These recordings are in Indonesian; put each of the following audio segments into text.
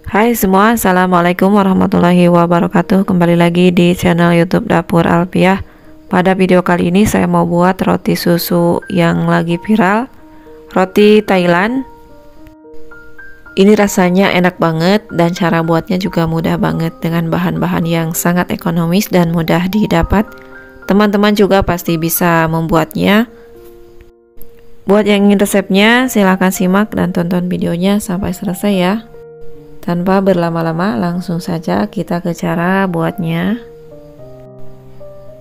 Hai semua, Assalamualaikum warahmatullahi wabarakatuh. Kembali lagi di channel YouTube Dapur Alfiah. Pada video kali ini saya mau buat roti susu yang lagi viral, roti Thailand. Ini rasanya enak banget dan cara buatnya juga mudah banget dengan bahan-bahan yang sangat ekonomis dan mudah didapat. Teman-teman juga pasti bisa membuatnya. Buat yang ingin resepnya, silahkan simak dan tonton videonya sampai selesai ya. Tanpa berlama-lama, langsung saja kita ke cara buatnya.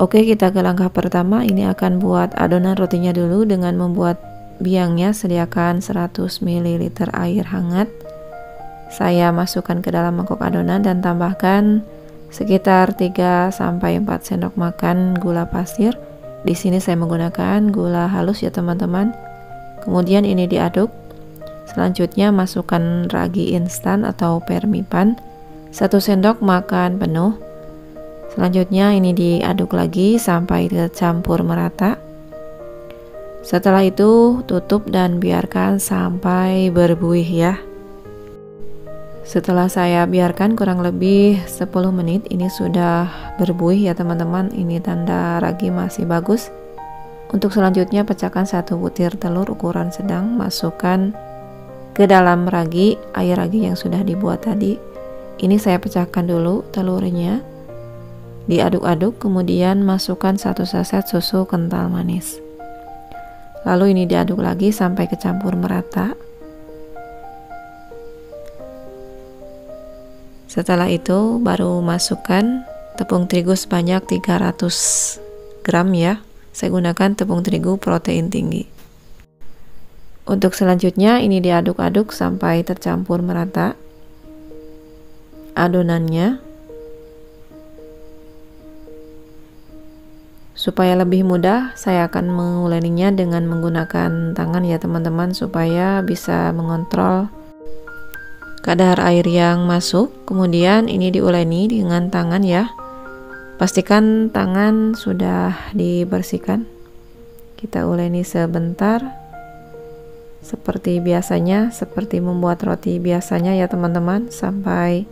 Oke, kita ke langkah pertama. Ini akan buat adonan rotinya dulu dengan membuat biangnya. Sediakan 100 ml air hangat. Saya masukkan ke dalam mangkok adonan dan tambahkan sekitar 3-4 sendok makan gula pasir. Di sini saya menggunakan gula halus ya teman-teman. Kemudian ini diaduk. Selanjutnya masukkan ragi instan atau permipan 1 sendok makan penuh. Selanjutnya ini diaduk lagi sampai tercampur merata. Setelah itu tutup dan biarkan sampai berbuih ya. Setelah saya biarkan kurang lebih 10 menit, ini sudah berbuih ya teman-teman. Ini tanda ragi masih bagus. Untuk selanjutnya pecahkan 1 butir telur ukuran sedang, masukkan ke dalam air ragi yang sudah dibuat tadi. Ini saya pecahkan dulu telurnya, diaduk-aduk, kemudian masukkan 1 saset susu kental manis. Lalu ini diaduk lagi sampai kecampur merata. Setelah itu baru masukkan tepung terigu sebanyak 300 gram ya. Saya gunakan tepung terigu protein tinggi. Untuk selanjutnya ini diaduk-aduk sampai tercampur merata adonannya. Supaya lebih mudah, saya akan menguleninya dengan menggunakan tangan ya teman-teman, supaya bisa mengontrol kadar air yang masuk. Kemudian ini diuleni dengan tangan ya. Pastikan tangan sudah dibersihkan. Kita uleni sebentar. Seperti biasanya, seperti membuat roti biasanya ya teman-teman, sampai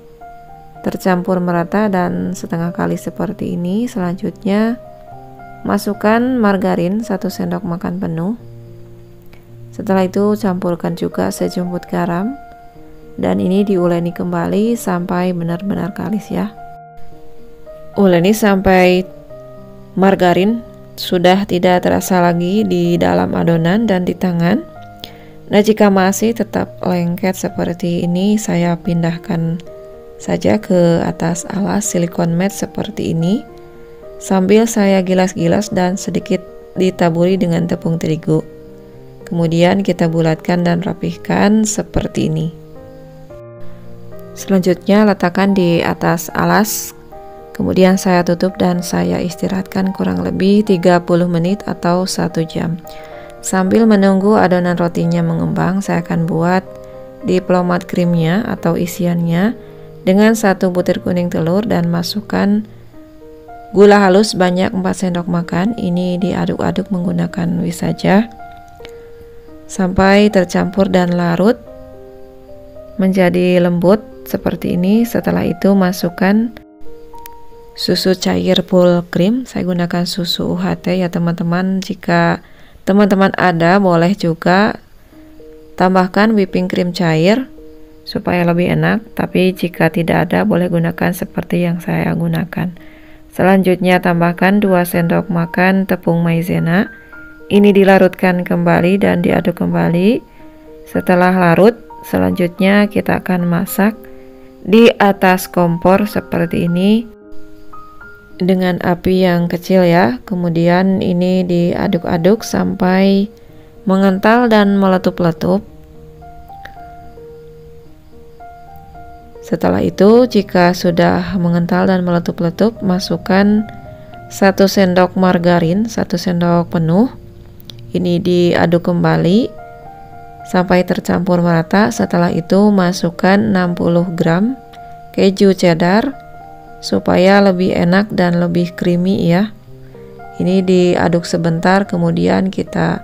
tercampur merata dan setengah kali seperti ini. Selanjutnya masukkan margarin 1 sendok makan penuh. Setelah itu campurkan juga sejumput garam dan ini diuleni kembali sampai benar-benar kalis ya. Uleni sampai margarin sudah tidak terasa lagi di dalam adonan dan di tangan. Nah, jika masih tetap lengket seperti ini, saya pindahkan saja ke atas alas silikon mat seperti ini, sambil saya gilas-gilas dan sedikit ditaburi dengan tepung terigu. Kemudian kita bulatkan dan rapihkan seperti ini. Selanjutnya letakkan di atas alas, kemudian saya tutup dan saya istirahatkan kurang lebih 30 menit atau 1 jam. Sambil menunggu adonan rotinya mengembang, saya akan buat diplomat krimnya atau isiannya dengan 1 butir kuning telur dan masukkan gula halus banyak 4 sendok makan. Ini diaduk-aduk menggunakan whisk saja sampai tercampur dan larut menjadi lembut seperti ini. Setelah itu masukkan susu cair full cream. Saya gunakan susu UHT ya teman-teman. Jika teman-teman ada, boleh juga tambahkan whipping cream cair supaya lebih enak, tapi jika tidak ada boleh gunakan seperti yang saya gunakan. Selanjutnya tambahkan 2 sendok makan tepung maizena. Ini dilarutkan kembali dan diaduk kembali. Setelah larut, selanjutnya kita akan masak di atas kompor seperti ini dengan api yang kecil ya. Kemudian ini diaduk-aduk sampai mengental dan meletup-letup. Setelah itu, jika sudah mengental dan meletup-letup, masukkan 1 sendok margarin, 1 sendok penuh. Ini diaduk kembali sampai tercampur merata. Setelah itu masukkan 60 gram keju cheddar supaya lebih enak dan lebih creamy ya. Ini diaduk sebentar, kemudian kita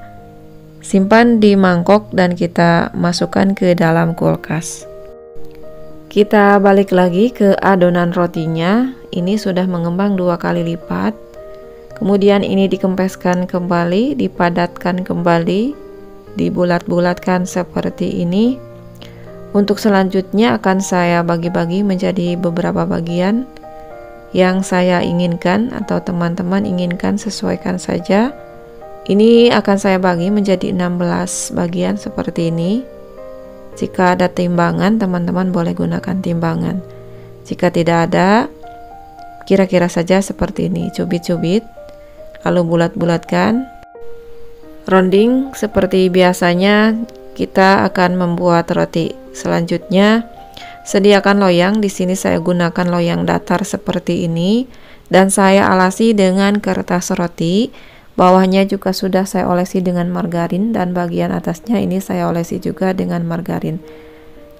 simpan di mangkok dan kita masukkan ke dalam kulkas. Kita balik lagi ke adonan rotinya. Ini sudah mengembang 2 kali lipat. Kemudian ini dikempeskan kembali, dipadatkan kembali, dibulat-bulatkan seperti ini. Untuk selanjutnya akan saya bagi-bagi menjadi beberapa bagian yang saya inginkan atau teman-teman inginkan, sesuaikan saja. Ini akan saya bagi menjadi 16 bagian seperti ini. Jika ada timbangan, teman-teman boleh gunakan timbangan. Jika tidak ada, kira-kira saja seperti ini, cubit-cubit, lalu bulat-bulatkan. Rounding seperti biasanya kita akan membuat roti. Selanjutnya, sediakan loyang. Di sini saya gunakan loyang datar seperti ini dan saya alasi dengan kertas roti. Bawahnya juga sudah saya olesi dengan margarin dan bagian atasnya ini saya olesi juga dengan margarin.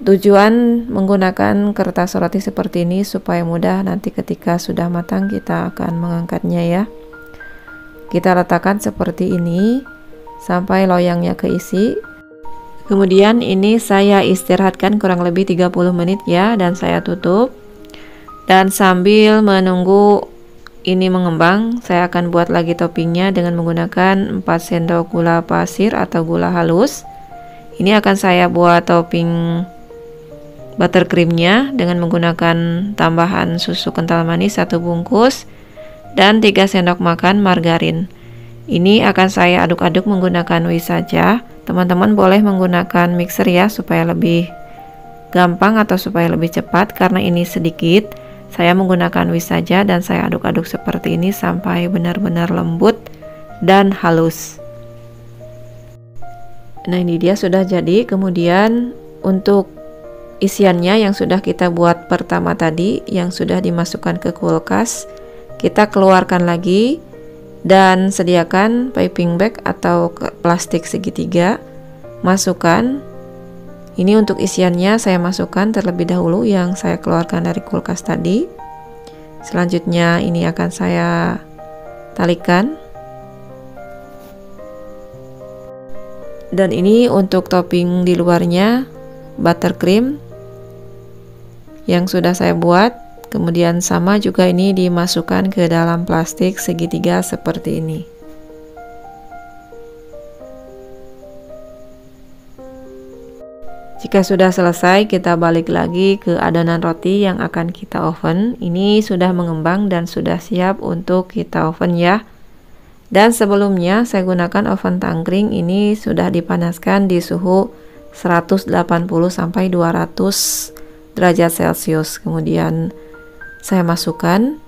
Tujuan menggunakan kertas roti seperti ini supaya mudah nanti ketika sudah matang kita akan mengangkatnya ya. Kita letakkan seperti ini sampai loyangnya keisi. Kemudian ini saya istirahatkan kurang lebih 30 menit ya, dan saya tutup. Dan sambil menunggu ini mengembang, saya akan buat lagi toppingnya dengan menggunakan 4 sendok gula pasir atau gula halus. Ini akan saya buat topping buttercreamnya dengan menggunakan tambahan susu kental manis 1 bungkus dan 3 sendok makan margarin. Ini akan saya aduk-aduk menggunakan whisk saja. Teman-teman boleh menggunakan mixer ya supaya lebih gampang atau supaya lebih cepat. Karena ini sedikit, saya menggunakan whisk saja dan saya aduk-aduk seperti ini sampai benar-benar lembut dan halus. Nah, ini dia sudah jadi. Kemudian untuk isiannya yang sudah kita buat pertama tadi, yang sudah dimasukkan ke kulkas, kita keluarkan lagi dan sediakan piping bag atau plastik segitiga. Masukkan. Ini untuk isiannya saya masukkan terlebih dahulu yang saya keluarkan dari kulkas tadi. Selanjutnya ini akan saya talikan. Dan ini untuk topping di luarnya buttercream yang sudah saya buat. Kemudian sama juga ini dimasukkan ke dalam plastik segitiga seperti ini. Jika sudah selesai, kita balik lagi ke adonan roti yang akan kita oven. Ini sudah mengembang dan sudah siap untuk kita oven ya. Dan sebelumnya saya gunakan oven tangkring. Ini sudah dipanaskan di suhu 180 sampai 200 derajat Celcius. Kemudian saya masukkan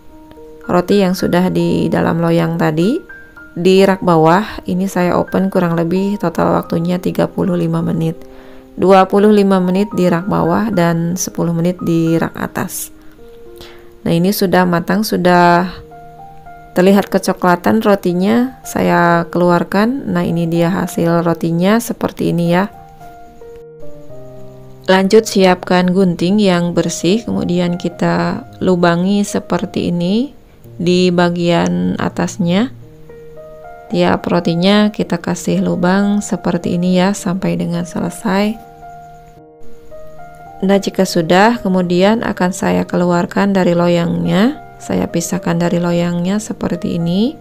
roti yang sudah di dalam loyang tadi di rak bawah. Ini saya open kurang lebih total waktunya 35 menit. 25 menit di rak bawah dan 10 menit di rak atas. Nah, ini sudah matang, sudah terlihat kecoklatan rotinya. Saya keluarkan. Nah, ini dia hasil rotinya seperti ini ya. Lanjut siapkan gunting yang bersih, kemudian kita lubangi seperti ini di bagian atasnya. Tiap rotinya kita kasih lubang seperti ini ya sampai dengan selesai. Nah, jika sudah, kemudian akan saya keluarkan dari loyangnya. Saya pisahkan dari loyangnya seperti ini.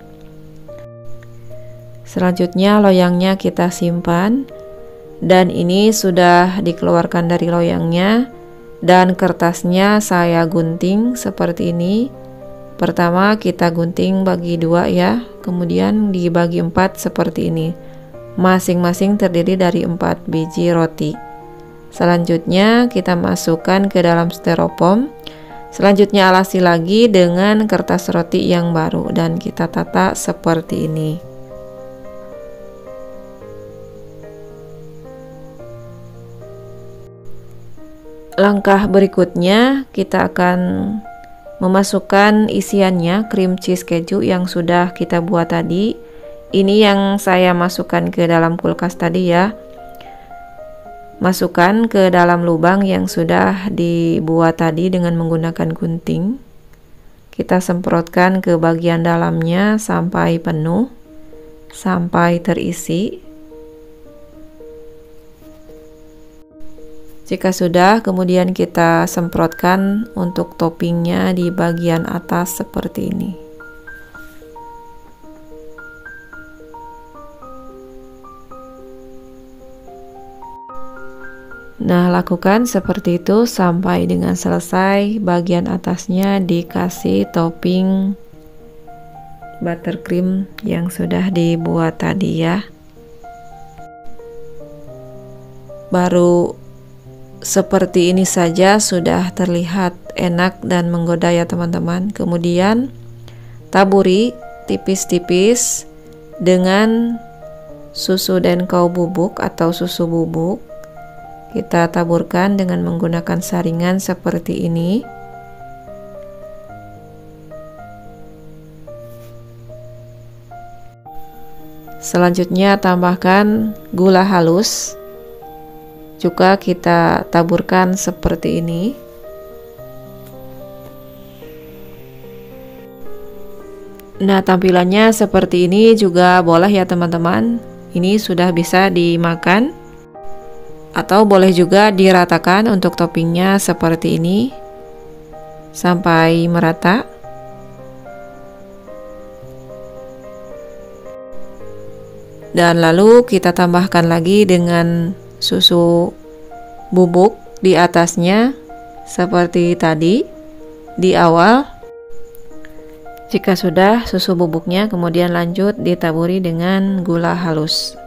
Selanjutnya loyangnya kita simpan. Dan ini sudah dikeluarkan dari loyangnya. Dan kertasnya saya gunting seperti ini. Pertama kita gunting bagi 2 ya, kemudian dibagi 4 seperti ini. Masing-masing terdiri dari 4 biji roti. Selanjutnya kita masukkan ke dalam styrofoam. Selanjutnya alasi lagi dengan kertas roti yang baru dan kita tata seperti ini. Langkah berikutnya kita akan memasukkan isiannya, cream cheese keju yang sudah kita buat tadi. Ini yang saya masukkan ke dalam kulkas tadi ya. Masukkan ke dalam lubang yang sudah dibuat tadi dengan menggunakan gunting. Kita semprotkan ke bagian dalamnya sampai penuh, sampai terisi. Jika sudah, kemudian kita semprotkan untuk toppingnya di bagian atas seperti ini. Nah, lakukan seperti itu sampai dengan selesai bagian atasnya dikasih topping buttercream yang sudah dibuat tadi ya. Baru seperti ini saja sudah terlihat enak dan menggoda ya teman-teman. Kemudian taburi tipis-tipis dengan susu denkau bubuk atau susu bubuk. Kita taburkan dengan menggunakan saringan seperti ini. Selanjutnya tambahkan gula halus. Juga kita taburkan seperti ini. Nah, tampilannya seperti ini juga boleh ya teman-teman. Ini sudah bisa dimakan. Atau boleh juga diratakan untuk toppingnya seperti ini sampai merata. Dan lalu kita tambahkan lagi dengan susu bubuk di atasnya seperti tadi di awal. Jika sudah susu bubuknya, kemudian lanjut ditaburi dengan gula halus.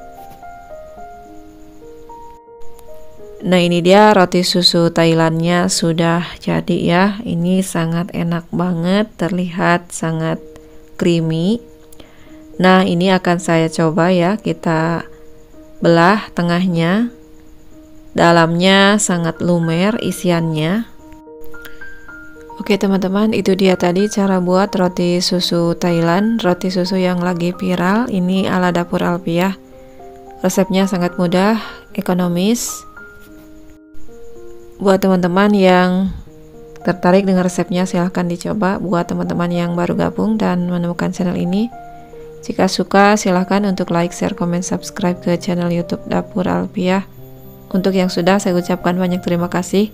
Nah, ini dia roti susu Thailandnya sudah jadi ya. Ini sangat enak banget, terlihat sangat creamy. Nah, ini akan saya coba ya, kita belah tengahnya. Dalamnya sangat lumer isiannya. Oke teman-teman, itu dia tadi cara buat roti susu Thailand, roti susu yang lagi viral. Ini ala dapur Alpiah. Resepnya sangat mudah, ekonomis. Buat teman-teman yang tertarik dengan resepnya, silahkan dicoba. Buat teman-teman yang baru gabung dan menemukan channel ini, jika suka silahkan untuk like, share, komen, subscribe ke channel YouTube Dapur Alpiah. Untuk yang sudah, saya ucapkan banyak terima kasih.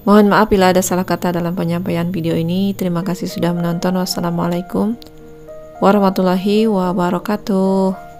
Mohon maaf bila ada salah kata dalam penyampaian video ini. Terima kasih sudah menonton. Wassalamualaikum warahmatullahi wabarakatuh.